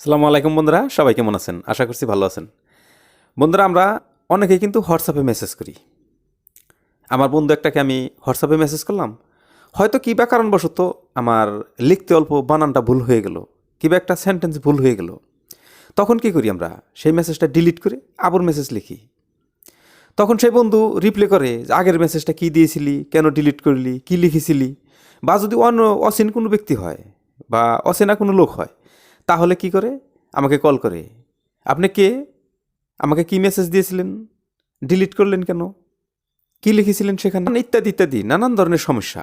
আসসালামু আলাইকুম বন্ধুরা, সবাই কেমন আছেন? আশা করছি ভালো আছেন। বন্ধুরা, আমরা অনেকেই কিন্তু হোয়াটসঅ্যাপে মেসেজ করি। আমার বন্ধু একটাকে আমি হোয়াটসঅ্যাপে মেসেজ করলাম, হয়তো কী বা কারণবশত আমার লিখতে অল্প বানানটা ভুল হয়ে গেল, কী বা একটা সেন্টেন্স ভুল হয়ে গেল। তখন কি করি আমরা? সেই মেসেজটা ডিলিট করে আবার মেসেজ লিখি। তখন সেই বন্ধু রিপ্লাই করে যে আগের মেসেজটা কী দিয়েছিলি, কেন ডিলিট করলি, কী লিখেছিলি। বা যদি অন্য অচেন কোনো ব্যক্তি হয় বা অচেনা কোনো লোক হয়, তাহলে কি করে? আমাকে কল করে, আপনি কে, আমাকে কি মেসেজ দিয়েছিলেন, ডিলিট করলেন কেন, কি লিখেছিলেন সেখানে, ইত্যাদি ইত্যাদি নানান ধরনের সমস্যা।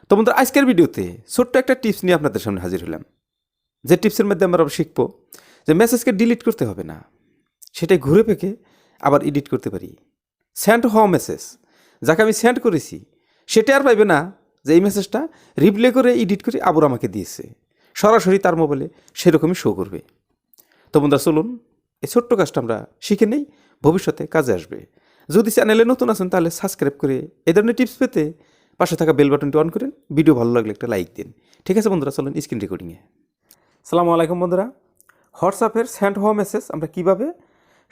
তো বন্ধুরা, আজকের ভিডিওতে ছোট্ট একটা টিপস নিয়ে আপনাদের সামনে হাজির হলাম। যে টিপসের মধ্যে আমরা শিখবো যে মেসেজকে ডিলিট করতে হবে না, সেটাই ঘুরে পেকে আবার এডিট করতে পারি। সেন্ড হওয়া মেসেজ যাকে আমি সেন্ড করেছি, সেটা আর পাইবে না যে এই মেসেজটা রিপ্লে করে এডিট করে আবার আমাকে দিয়েছে। সরাসরি তার মোবাইলে সেরকমই শো করবে। তো বন্ধুরা, চলুন এই ছোট্ট কাজটা আমরা শিখে নেই, ভবিষ্যতে কাজে আসবে। যদি চ্যানেলে নতুন আছেন তাহলে সাবস্ক্রাইব করে এই ধরনের টিপস পেতে পাশে থাকা বেল বাটনটি অন করেন। ভিডিও ভালো লাগলে একটা লাইক দিন। ঠিক আছে বন্ধুরা, চলুন স্ক্রিন রেকর্ডিংয়ে। সালামু আলাইকুম বন্ধুরা, হোয়াটসঅ্যাপের সেন্ড হওয়া মেসেজ আমরা কীভাবে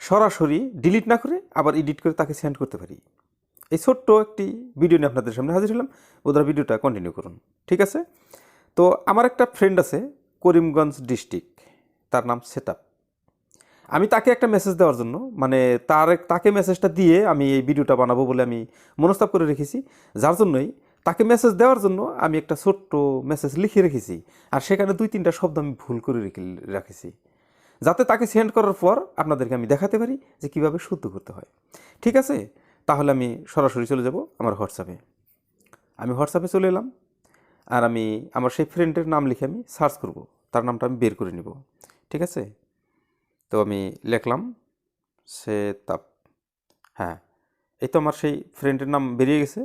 সরাসরি ডিলিট না করে আবার এডিট করে তাকে সেন্ড করতে পারি, এই ছোট্ট একটি ভিডিও নিয়ে আপনাদের সামনে হাজির হলাম। বন্ধুরা, ভিডিওটা কন্টিনিউ করুন। ঠিক আছে? তো আমার একটা ফ্রেন্ড আছে করিমগঞ্জ ডিস্ট্রিক্ট, তার নাম সেটআপ। আমি তাকে একটা মেসেজ দেওয়ার জন্য, মানে তাকে মেসেজটা দিয়ে আমি এই ভিডিওটা বানাবো বলে আমি মনস্তাব করে রেখেছি। যার জন্যই তাকে মেসেজ দেওয়ার জন্য আমি একটা ছোট্ট মেসেজ লিখে রেখেছি, আর সেখানে 2-3টা শব্দ আমি ভুল করে রেখেছি, যাতে তাকে সেন্ড করার পর আপনাদেরকে আমি দেখাতে পারি যে কীভাবে শুদ্ধ করতে হয়। ঠিক আছে? তাহলে আমি সরাসরি চলে যাব আমার হোয়াটসঅ্যাপে। আমি হোয়াটসঅ্যাপে চলে এলাম, আর আমি আমার সেই ফ্রেন্ডের নাম লিখে আমি সার্চ করব, তার নামটা আমি বের করে নিব। ঠিক আছে? তো আমি লিখলাম সেতাপ। হ্যাঁ, এই তো আমার সেই ফ্রেন্ডের নাম বেরিয়ে গেছে।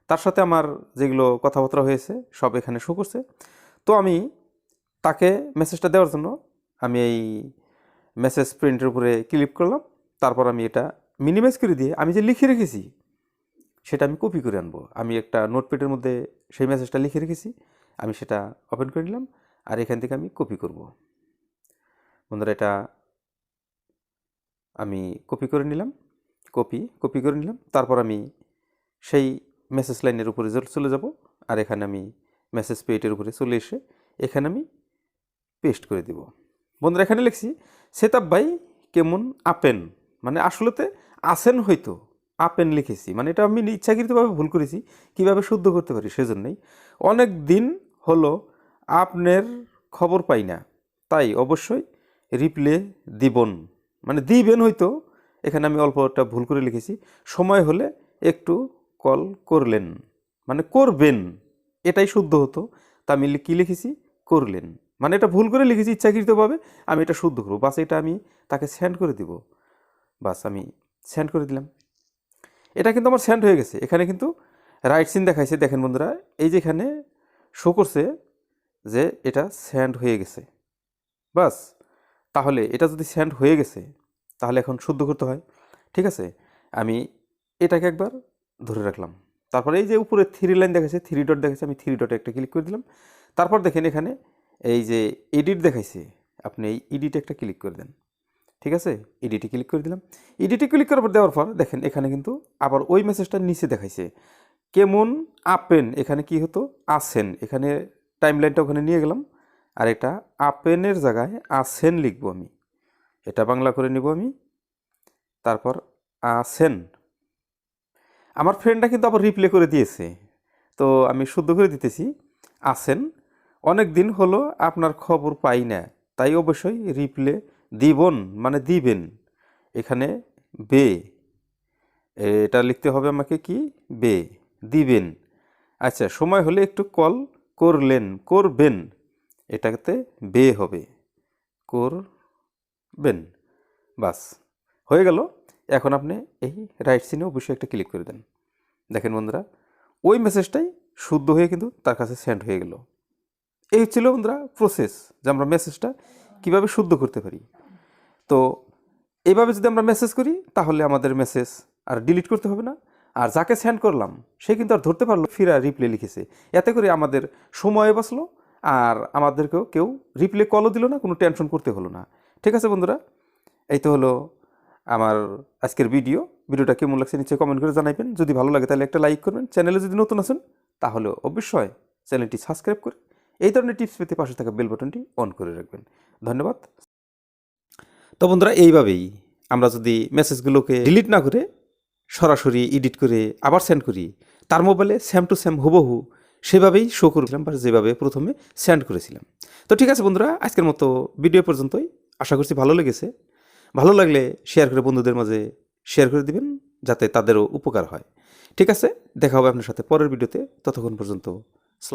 তার সাথে আমার যেগুলো কথাবার্তা হয়েছে সব এখানে শো করছে। তো আমি তাকে মেসেজটা দেওয়ার জন্য আমি এই মেসেজ প্রিন্টের উপরে ক্লিক করলাম। তারপর আমি এটা মিনিমাইজ করে দিয়ে আমি যে লিখে রেখেছি সেটা আমি কপি করে আনবো। আমি একটা নোটপ্যাডের মধ্যে সেই মেসেজটা লিখে রেখেছি, আমি সেটা ওপেন করে নিলাম, আর এখান থেকে আমি কপি করব। বন্ধুরা, এটা আমি কপি করে নিলাম, কপি করে নিলাম। তারপর আমি সেই মেসেজ লাইনের উপরে চলে যাব, আর এখানে আমি মেসেজ পেজের উপরে চলে এসে এখানে আমি পেস্ট করে দেব। বন্ধুরা, এখানে লিখছি সেতাব ভাই কেমন আপেন, মানে আসলেতে আসেন হয়তো, আপেন লিখেছি, মানে এটা আমি ইচ্ছাকৃতভাবে ভুল করেছি। কিভাবে শুদ্ধ করতে পারি সেজন্যই। অনেক দিন হলো আপনার খবর পাই না, তাই অবশ্যই রিপ্লে দিবন, মানে দিবেন হয়তো, এখানে আমি অল্প একটা ভুল করে লিখেছি। সময় হলে একটু কল করলেন, মানে করবেন, এটাই শুদ্ধ হতো। তা আমি কী লিখেছি? করলেন, মানে এটা ভুল করে লিখেছি ইচ্ছাকৃতভাবে। আমি এটা শুদ্ধ করবো, বাস এটা আমি তাকে সেন্ড করে দিব। বাস আমি সেন্ড করে দিলাম। এটা কিন্তু আমার সেন্ড হয়ে গেছে। এখানে কিন্তু রাইট সিন দেখাইছে, দেখেন বন্ধুরা, এই যে এখানে শো করছে যে এটা সেন্ড হয়ে গেছে। বাস, তাহলে এটা যদি সেন্ড হয়ে গেছে তাহলে এখন শুদ্ধ করতে হয়। ঠিক আছে? আমি এটাকে একবার ধরে রাখলাম। তারপরে এই যে উপরে 3 লাইন দেখাচ্ছে, 3 ডট দেখাচ্ছে, আমি 3 ডটে একটা ক্লিক করে দিলাম। তারপর দেখেন এখানে এই যে এডিট দেখাইছে, আপনি এই এডিটে একটা ক্লিক করে দেন। ঠিক আছে? এডিটে ক্লিক করে দিলাম। এডিটে ক্লিক করার পর দেওয়ার পর দেখেন এখানে কিন্তু আবার ওই মেসেজটার নিচে দেখাইছে কেমন আপেন, এখানে কি হতো? আসেন, এখানে টাইম লাইনটা ওখানে নিয়ে গেলাম, আর এটা আপেনের জায়গায় আসেন লিখবো আমি, এটা বাংলা করে নিব আমি। তারপর আসেন। আমার ফ্রেন্ডটা কিন্তু আবার রিপ্লে করে দিয়েছে, তো আমি শুদ্ধ করে দিতেছি। আসেন, অনেক দিন হলো আপনার খবর পাই না, তাই অবশ্যই রিপ্লে দিবন, মানে দিবেন, এখানে বে, এটা লিখতে হবে আমাকে, কি বে, দিবেন। আচ্ছা, সময় হলে একটু কল করলেন, করবেন, এটাতে বে হবে, করবেন। বাস, হয়ে গেল। এখন আপনি এই রাইট সিনে অবশ্যই একটা ক্লিক করে দেন। দেখেন বন্ধুরা, ওই মেসেজটাই শুদ্ধ হয়ে কিন্তু তার কাছে সেন্ড হয়ে গেল। এই ছিল বন্ধুরা প্রসেস, যে আমরা মেসেজটা কীভাবে শুদ্ধ করতে পারি। তো এইভাবে যদি আমরা মেসেজ করি তাহলে আমাদের মেসেজ আর ডিলিট করতে হবে না, আর যাকে সেন্ড করলাম সে কিন্তু আর ধরতে পারলো ফিরা রিপ্লে লিখেছে। এতে করে আমাদের সময় বাঁচলো, আর আমাদেরকেও কেউ রিপ্লে কলও দিল না, কোনো টেনশন করতে হলো না। ঠিক আছে বন্ধুরা, এই তো হলো আমার আজকের ভিডিওটা কেমন লাগছে নিচে কমেন্ট করে জানাবেন। যদি ভালো লাগে তাহলে একটা লাইক করবেন। চ্যানেলে যদি নতুন আছেন তাহলে অবশ্যই চ্যানেলটি সাবস্ক্রাইব করে এই ধরনের টিপস পেতে পাশে থাকা বেল বাটনটি অন করে রাখবেন। ধন্যবাদ। তো বন্ধুরা, এইভাবেই আমরা যদি মেসেজগুলোকে ডিলিট না করে সরাসরি এডিট করে আবার সেন্ড করি, তার মোবাইলে সেম টু সেম হুবহু সেভাবেই শো করেছিলাম বা যেভাবে প্রথমে সেন্ড করেছিলাম। তো ঠিক আছে বন্ধুরা, আজকের মতো ভিডিও পর্যন্তই। আশা করছি ভালো লেগেছে। ভালো লাগলে শেয়ার করে বন্ধুদের মাঝে শেয়ার করে দিবেন, যাতে তাদেরও উপকার হয়। ঠিক আছে, দেখা হবে আপনার সাথে পরের ভিডিওতে। ততক্ষণ পর্যন্ত